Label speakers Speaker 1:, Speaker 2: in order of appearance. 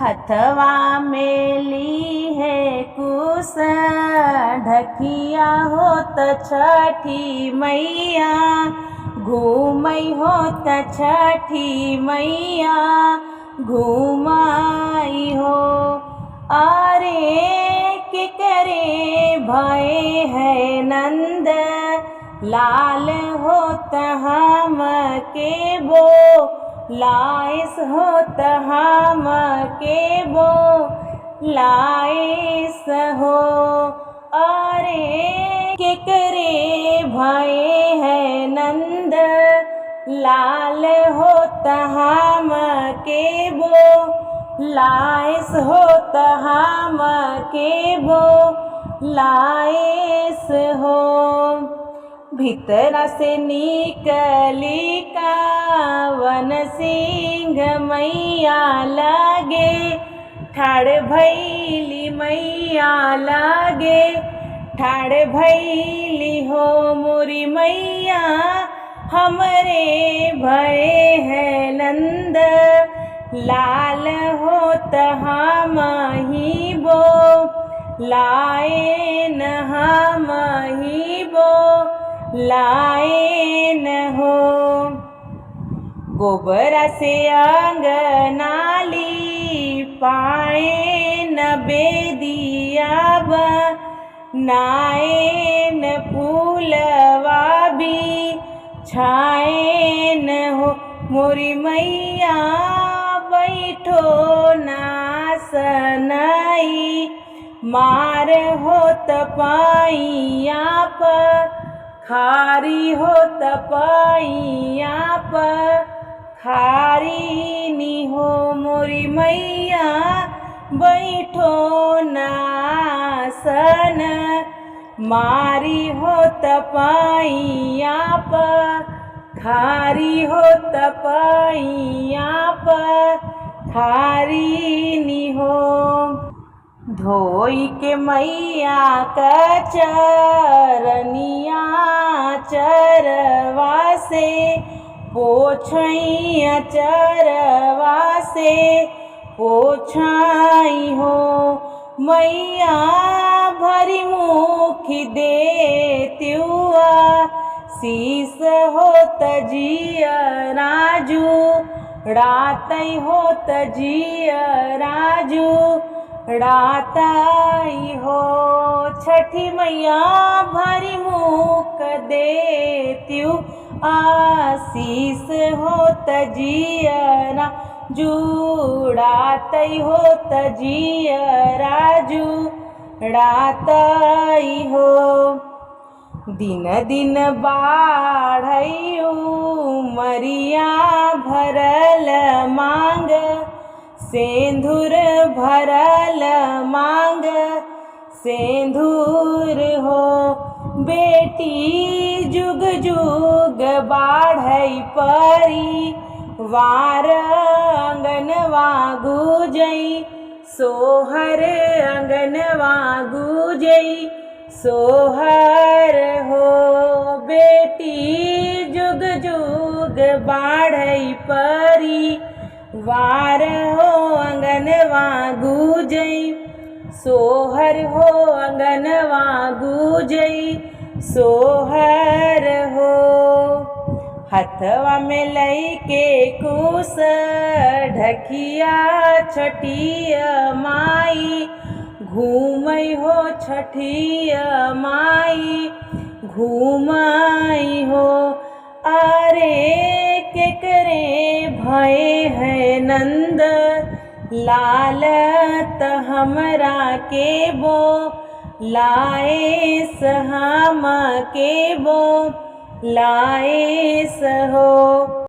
Speaker 1: हथवा में ली है कुश ढकिया होत छठी मैया, घूमई होत छठी मैया घूमाई हो। अरे के करे भय है नंद लाल होत हम के बो, लाइस होत हम के बो लाइस हो। अरे के करे भय है नंद लाल होत हम के बो, लाइस होत हम के बो लाइस हो। भीतरा से निकली कावन सिंह मैया लागे, ठाड़ भैली मैया लागे, ठाड़ भैली हो मोरी मैया हमरे भय है नंद लाल होत हम ही बो, लाए न हम ही बो लाए न हो। गोबरा से अंगनाली पाए न बेदिया नाए न फूलवा भी छाए न हो मोरी मैया बैठो नासनाई, मार होत पाइया पर खारी होत पाइया पर खारी नी हो मोरी मैया बैठो नासन, मारी होत पाइया पर खारी होत पाइया पर खारी नी हो। धोई के मैया का चरनिया चरवा से पोछैया चरवा से पोछाई हो। मैया भरी मुखी देत्युआ शीस होत जिया राजू, रातई होत जिया राजू राताई हो। छठी मैया भरी मुख देत्यु आशीष होत जियरा जुड़ातई होत जियराजू रातई हो। दिन दिन बाढ़ऊ मरिया भरल मांग, सेंधुर भरल मांग सेंधुर हो। बेटी जुग जुग बाढ़ई परी, वार अंगनवा गुजई सोहर अंगनवा गुजई सोहर हो। बेटी जुग जुग बाढ़ई परी, वार हो अंगनवा गुजई सोहर हो अंगनवा गुजई सोहर हो। हथवा में लई के कुश ढकिया छठिया माई, घूमई हो छठिया माई घूमई हो। अरे के करे भय है नंद लाल त हमरा के बो, लाए हम के बो लाए हो।